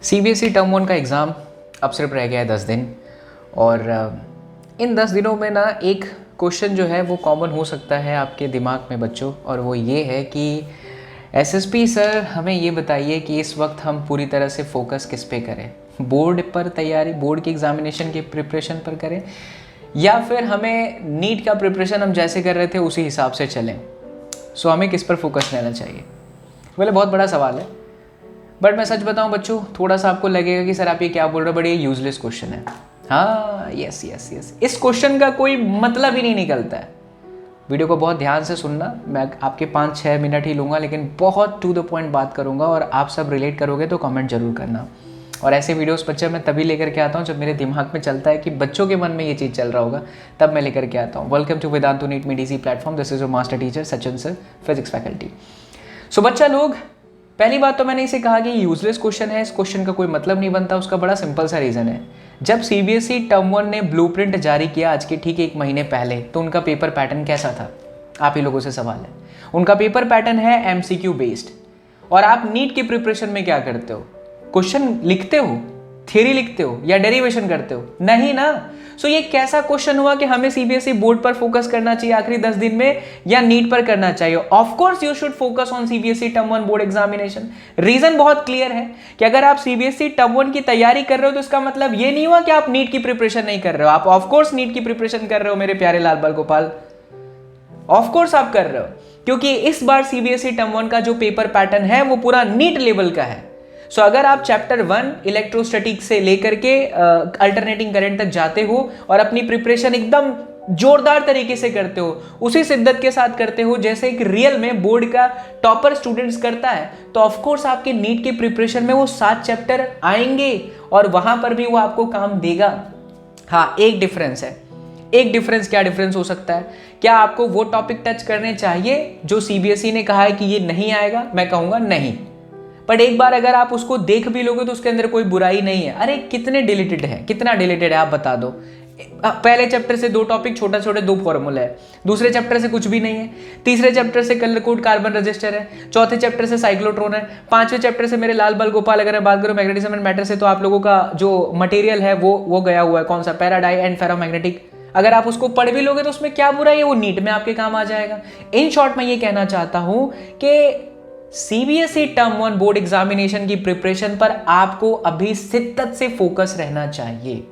CBSE term 1 का exam अब सिर्फ रह गया है 10 दिन और इन 10 दिनों में ना एक क्वेश्चन जो है वो कॉमन हो सकता है आपके दिमाग में बच्चों, और वो ये है कि एसएसपी सर हमें ये बताइए कि इस वक्त हम पूरी तरह से फोकस किस पे करें, बोर्ड पर तैयारी, बोर्ड की एग्ज़ामिनेशन की प्रिपरेशन पर करें या फिर हमें नीट का प्रिपरेशन हम जैसे कर रहे थे उसी हिसाब से चलें। सो हमें किस पर फोकस रहना चाहिए? बोले बहुत बड़ा सवाल है, बट मैं सच बताऊं बच्चों, थोड़ा सा आपको लगेगा कि सर आप ये क्या बोल रहे हो, बड़ी यूजलेस क्वेश्चन है। हाँ, यस यस यस, इस क्वेश्चन का कोई मतलब ही नहीं निकलता है। वीडियो को बहुत ध्यान से सुनना, मैं आपके 5-6 मिनट ही लूँगा, लेकिन बहुत टू द पॉइंट बात करूँगा और आप सब रिलेट करोगे तो कमेंट जरूर करना। और ऐसे वीडियोस बच्चे मैं तभी लेकर के आता हूँ जब मेरे दिमाग में चलता है कि बच्चों के मन में ये चीज़ चल रहा होगा, तब मैं लेकर के आता हूँ। Welcome to Vedantu NEET meet easy platform. This is your master teacher Sachin sir, physics faculty. So बच्चा लोग, पहली बात तो मैंने इसे कहा कि यूजलेस क्वेश्चन है, इस क्वेश्चन का कोई मतलब नहीं बनता। उसका बड़ा सिंपल सा रीज़न है, जब सीबीएसई टर्म 1 ने ब्लूप्रिंट जारी किया आज के ठीक 1 महीने पहले, तो उनका पेपर पैटर्न कैसा था? आप ही लोगों से सवाल है। उनका पेपर पैटर्न है एमसीक्यू बेस्ड। और आप नीट की प्रिपरेशन में क्या करते हो? क्वेश्चन लिखते हो, थ्योरी लिखते हो या डेरिवेशन करते हो? नहीं ना। सो ये कैसा क्वेश्चन हुआ कि हमें सीबीएसई बोर्ड पर फोकस करना चाहिए आखिरी 10 दिन में या नीट पर करना चाहिए? Of course you should focus on CBSE term 1 board examination. Reason बहुत क्लियर है कि अगर आप सीबीएसई टर्म 1 की तैयारी कर रहे हो तो इसका मतलब ये नहीं हुआ कि आप नीट की प्रिपरेशन नहीं कर रहे हो। आप ऑफ कोर्स नीट की प्रिपरेशन कर रहे हो मेरे प्यारे लाल बाल गोपाल, ऑफ कोर्स आप कर रहे हो, क्योंकि इस बार सीबीएसई टर्म 1 का जो पेपर पैटर्न है वो पूरा नीट लेवल का है। सो अगर आप चैप्टर 1 इलेक्ट्रोस्टैटिक से लेकर के अल्टरनेटिंग करंट तक जाते हो और अपनी प्रिपरेशन एकदम जोरदार तरीके से करते हो, उसी शिद्दत के साथ करते हो जैसे एक रियल में बोर्ड का टॉपर स्टूडेंट्स करता है, तो ऑफ कोर्स आपके नीट की प्रिपरेशन में वो 7 चैप्टर आएंगे और वहां पर भी वो आपको काम देगा। हाँ, एक डिफरेंस है। एक डिफरेंस, क्या डिफरेंस हो सकता है? क्या आपको वो टॉपिक टच करने चाहिए जो सीबीएसई ने कहा है कि ये नहीं आएगा? मैं कहूंगा नहीं। बट एक बार अगर आप उसको देख भी लोगे तो उसके अंदर कोई बुराई नहीं है। अरे कितने डिलीटेड है, कितना डिलीटेड है आप बता दो। पहले चैप्टर से 2 टॉपिक, छोटे छोटे 2 फॉर्मूला है। दूसरे चैप्टर से कुछ भी नहीं है। तीसरे चैप्टर से कलर कोड कार्बन रजिस्टर है। चौथे चैप्टर से साइक्लोट्रॉन है। 5वें चैप्टर से मेरे लाल बाल गोपाल अगर मैं बात करूं मैग्नेटिज्म एंड मैटर से, तो आप लोगों का जो मटेरियल है वो गया हुआ है, कौन सा? पैराडाई एंड फेरोमैग्नेटिक। अगर आप उसको पढ़ भी लोगे तो उसमें क्या बुराई है, वो नीट में आपके काम आ जाएगा। इन शॉर्ट मैं ये कहना चाहता हूं कि सीबीएसई टर्म 1 बोर्ड एग्जामिनेशन की प्रिपरेशन पर आपको अभी शिद्दत से फोकस रहना चाहिए,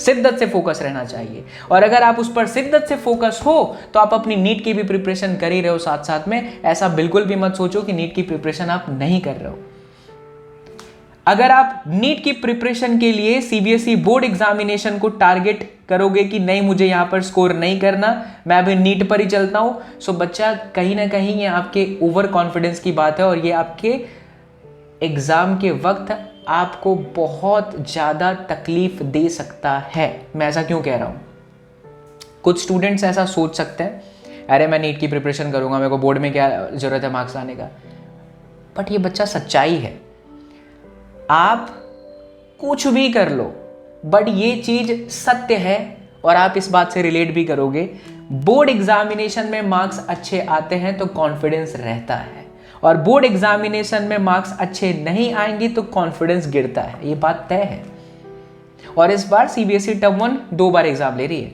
शिद्दत से फोकस रहना चाहिए। और अगर आप उस पर शिद्दत से फोकस हो तो आप अपनी नीट की भी प्रिपरेशन कर ही रहे हो साथ साथ में। ऐसा बिल्कुल भी मत सोचो कि नीट की प्रिपरेशन आप नहीं कर रहे हो। अगर आप नीट की प्रिपरेशन के लिए सीबीएसई बोर्ड एग्जामिनेशन को टारगेट करोगे कि नहीं मुझे यहां पर स्कोर नहीं करना, मैं अभी नीट पर ही चलता हूं, सो बच्चा कहीं ना कहीं ये आपके ओवर कॉन्फिडेंस की बात है और ये आपके एग्जाम के वक्त आपको बहुत ज्यादा तकलीफ दे सकता है। मैं ऐसा क्यों कह रहा हूं? कुछ स्टूडेंट्स ऐसा सोच सकते हैं, अरे मैं नीट की प्रिपरेशन करूंगा, मेरे को बोर्ड में क्या जरूरत है मार्क्स लाने का। बट ये बच्चा सच्चाई है, आप कुछ भी कर लो, बट ये चीज सत्य है और आप इस बात से रिलेट भी करोगे। बोर्ड एग्जामिनेशन में मार्क्स अच्छे आते हैं तो कॉन्फिडेंस रहता है, और बोर्ड एग्जामिनेशन में मार्क्स अच्छे नहीं आएंगे तो कॉन्फिडेंस गिरता है। ये बात तय है। और इस बार सीबीएसई टर्म 1 2 बार एग्जाम ले रही है,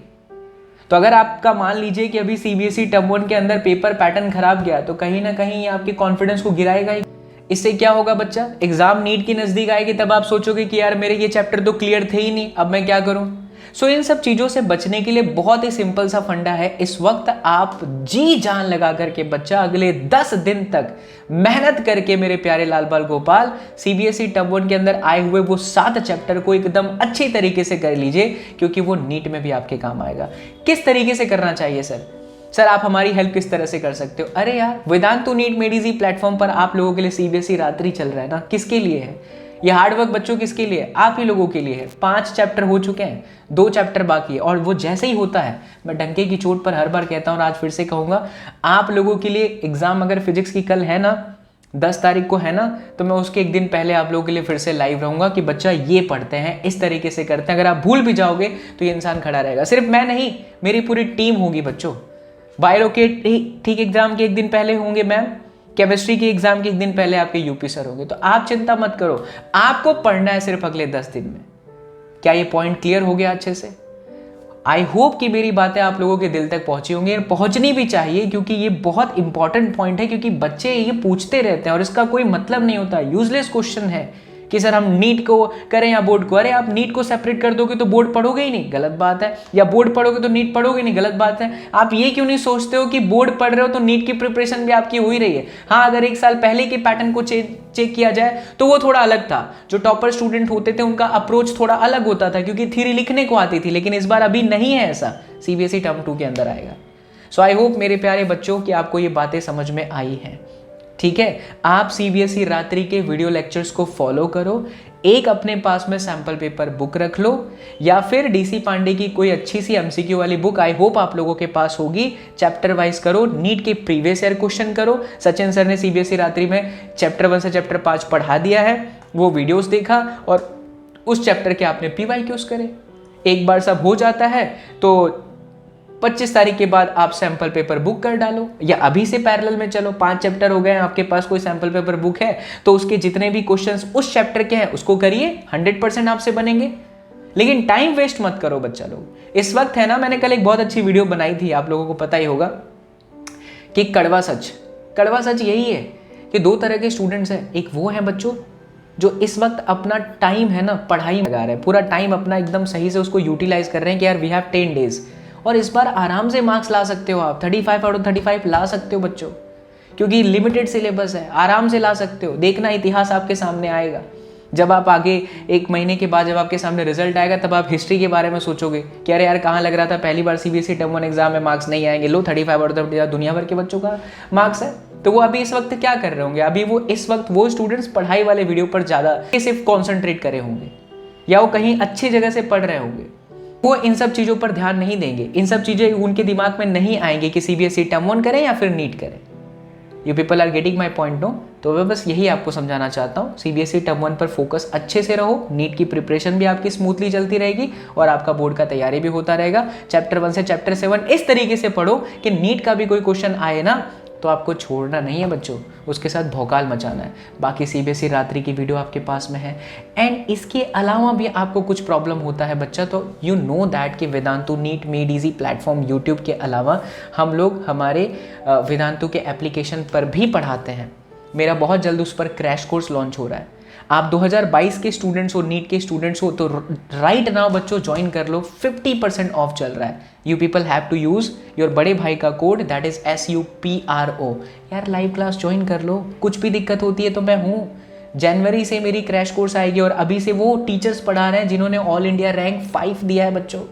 तो अगर आपका मान लीजिए कि अभी सीबीएसई टर्म 1 के अंदर पेपर पैटर्न खराब गया तो कहीं ना कहीं ये आपके कॉन्फिडेंस को गिराएगा ही। इससे क्या होगा बच्चा, एग्जाम नीट की नजदीक आएगी तब आप सोचोगे कि यार मेरे ये चैप्टर तो क्लियर थे ही नहीं, अब मैं क्या करूं? सो इन सब चीजों से बचने के लिए बहुत ही सिंपल सा फंडा है। इस वक्त आप जी जान लगा करके बच्चा अगले 10 दिन तक मेहनत करके मेरे प्यारे लाल बाल गोपाल सीबीएसई टर्म 1 के अंदर आए हुए वो 7 चैप्टर को एकदम अच्छी तरीके से कर लीजिए, क्योंकि वो नीट में भी आपके काम आएगा। किस तरीके से करना चाहिए सर आप हमारी हेल्प किस तरह से कर सकते हो? अरे यार, Vedantu NEET made easy platform पर आप लोगों के लिए सीबीएसई रात्रि चल रहा है ना। किसके लिए है ये हार्डवर्क बच्चों? किसके लिए? आप ही लोगों के लिए है। 5 चैप्टर हो चुके हैं, 2 चैप्टर बाकी है, और वो जैसे ही होता है, मैं डंके की चोट पर हर बार कहता हूँ और आज फिर से कहूंगा, आप लोगों के लिए एग्जाम अगर फिजिक्स की कल है ना, 10 तारीख को है ना, तो मैं उसके 1 दिन पहले आप लोगों के लिए फिर से लाइव रहूंगा कि बच्चा ये पढ़ते हैं, इस तरीके से करते हैं। अगर आप भूल भी जाओगे तो ये इंसान खड़ा रहेगा। सिर्फ मैं नहीं, मेरी पूरी टीम होगी बच्चों। बायो के ठीक एग्जाम के 1 दिन पहले होंगे मैम, केमिस्ट्री की एग्जाम के एक दिन पहले आपके यूपी सर होंगे। तो आप चिंता मत करो, आपको पढ़ना है सिर्फ अगले 10 दिन में। क्या ये पॉइंट क्लियर हो गया अच्छे से? आई होप कि मेरी बातें आप लोगों के दिल तक पहुंची होंगी, और पहुंचनी भी चाहिए, क्योंकि ये बहुत इंपॉर्टेंट पॉइंट है। क्योंकि बच्चे ये पूछते रहते हैं और इसका कोई मतलब नहीं होता, यूजलेस क्वेश्चन है कि सर हम नीट को करें या बोर्ड को। अरे आप नीट को सेपरेट कर दोगे तो बोर्ड पढ़ोगे ही नहीं, गलत बात है। या बोर्ड पढ़ोगे तो नीट पढ़ोगे नहीं, गलत बात है। आप ये क्यों नहीं सोचते हो कि बोर्ड पढ़ रहे हो तो नीट की प्रिपरेशन भी आपकी हो ही रही है। हाँ, अगर एक साल पहले के पैटर्न को चेक किया जाए तो वो थोड़ा अलग था। जो टॉपर स्टूडेंट होते थे उनका अप्रोच थोड़ा अलग होता था, क्योंकि थ्योरी लिखने को आती थी। लेकिन इस बार अभी नहीं है ऐसा, सीबीएसई टर्म 2 के अंदर आएगा। सो आई होप मेरे प्यारे बच्चों कि आपको ये बातें समझ में आई हैं। ठीक है, आप सीबीएसई रात्रि के वीडियो लेक्चर्स को फॉलो करो। एक अपने पास में सैंपल पेपर बुक रख लो, या फिर डीसी पांडे की कोई अच्छी सी एमसीक्यू वाली बुक आई होप आप लोगों के पास होगी। चैप्टर वाइज करो, नीट के प्रीवियस ईयर क्वेश्चन करो। सचिन सर ने सीबीएसई रात्रि में चैप्टर 1 से चैप्टर 5 पढ़ा दिया है, वो वीडियोस देखा और उस चैप्टर के आपने पीवाईक्यूज करे। एक बार सब हो जाता है तो 25 तारीख के बाद आप सैंपल पेपर बुक कर डालो, या अभी से पैरेलल में चलो। 5 चैप्टर हो गए हैं, आपके पास कोई सैंपल पेपर बुक है तो उसके जितने भी क्वेश्चंस उस चैप्टर के हैं उसको करिए, 100% आपसे बनेंगे। लेकिन टाइम वेस्ट मत करो बच्चा लोग। इस वक्त है ना, मैंने कल एक बहुत अच्छी वीडियो बनाई थी, आप लोगों को पता ही होगा, कि कड़वा सच यही है कि 2 तरह के स्टूडेंट्स हैं। एक वो है बच्चों जो इस वक्त अपना टाइम है ना पढ़ाई में लगा रहे हैं, पूरा टाइम अपना एकदम सही से उसको यूटिलाइज कर रहे हैं कि यार वी हैव 10 डेज, और इस बार आराम से मार्क्स ला सकते हो आप, 35 आउट ऑफ 35 ला सकते हो बच्चों, क्योंकि लिमिटेड सिलेबस है, आराम से ला सकते हो। देखना इतिहास आपके सामने आएगा। जब आप आगे 1 महीने के बाद जब आपके सामने रिजल्ट आएगा तब आप हिस्ट्री के बारे में सोचोगे कि अरे यार कहाँ लग रहा था, पहली बार सीबीएसई टर्म 1 एग्जाम में मार्क्स नहीं आएंगे। लो 35 आउट ऑफ 35 दुनिया भर के बच्चों का मार्क्स है। तो वो अभी इस वक्त क्या कर रहे होंगे? अभी वो इस वक्त वो स्टूडेंट्स पढ़ाई वाले वीडियो पर ज़्यादा सिर्फ कॉन्सेंट्रेट करे होंगे, या वो कहीं अच्छी जगह से पढ़ रहे होंगे। वो इन सब चीज़ों पर ध्यान नहीं देंगे, इन सब चीज़ें उनके दिमाग में नहीं आएंगे कि सीबीएसई टर्म 1 करें या फिर नीट करें। You people are getting my point no? तो मैं बस यही आपको समझाना चाहता हूँ, सीबीएसई टर्म 1 पर फोकस अच्छे से रहो। नीट की प्रिपरेशन भी आपकी स्मूथली चलती रहेगी और आपका बोर्ड का तैयारी भी होता रहेगा। चैप्टर 1 से चैप्टर 7 इस तरीके से पढ़ो कि नीट का भी कोई क्वेश्चन आए ना तो आपको छोड़ना नहीं है बच्चों, उसके साथ भौकाल मचाना है। बाकी सीबीएसई रात्रि की वीडियो आपके पास में है। एंड इसके अलावा भी आपको कुछ प्रॉब्लम होता है बच्चा, तो यू नो दैट कि Vedantu NEET made easy platform YouTube के अलावा हम लोग हमारे वेदांतु के एप्लीकेशन पर भी पढ़ाते हैं। मेरा बहुत जल्द उस पर क्रैश कोर्स लॉन्च हो रहा है। आप 2022 के स्टूडेंट्स हो, नीट के स्टूडेंट्स हो, तो राइट नाउ बच्चों ज्वाइन कर लो, 50% ऑफ चल रहा है। You people have to use your बड़े भाई का कोड, दैट इज SUPRO। यार लाइव क्लास ज्वाइन कर लो, कुछ भी दिक्कत होती है तो मैं हूँ। जनवरी से मेरी क्रैश कोर्स आएगी और अभी से वो टीचर्स पढ़ा रहे हैं जिन्होंने ऑल इंडिया रैंक 5 दिया है बच्चों।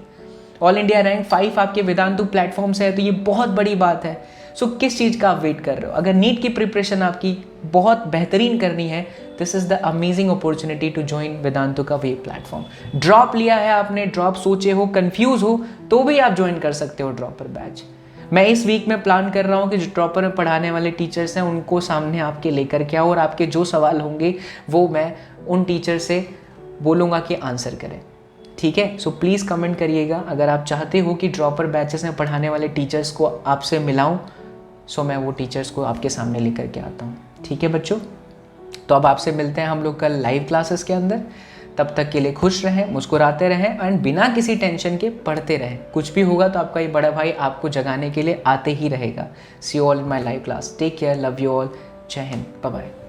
ऑल इंडिया रैंक 5 आपके वेदांतु प्लेटफॉर्म से है, तो ये बहुत बड़ी बात है। सो किस चीज़ का आप वेट कर रहे हो? अगर नीट की प्रिपरेशन आपकी बहुत बेहतरीन करनी है, this is the amazing opportunity to join Vedantu का वे प्लेटफॉर्म। ड्रॉप लिया है आपने, ड्रॉप सोचे हो, कंफ्यूज हो, तो भी आप ज्वाइन कर सकते हो ड्रॉपर बैच। मैं इस वीक में प्लान कर रहा हूँ कि जो ड्रॉपर में पढ़ाने वाले टीचर्स हैं उनको सामने आपके लेकर के आओ, और आपके जो सवाल होंगे वो मैं उन टीचर से बोलूँगा कि आंसर करें। ठीक है, सो प्लीज़ कमेंट करिएगा अगर आप चाहते हो कि ड्रॉपर बैचेस में पढ़ाने वाले टीचर्स को आपसे मिलाऊं, सो मैं वो टीचर्स को आपके सामने लेकर के आता हूं। ठीक है बच्चों, तो अब आपसे मिलते हैं हम लोग कल लाइव क्लासेस के अंदर। तब तक के लिए खुश रहें, मुस्कुराते रहें एंड बिना किसी टेंशन के पढ़ते रहें। कुछ भी होगा तो आपका ये बड़ा भाई आपको जगाने के लिए आते ही रहेगा। See you all in my live class. Take care, love you all, जय हिंद, बाय बाय।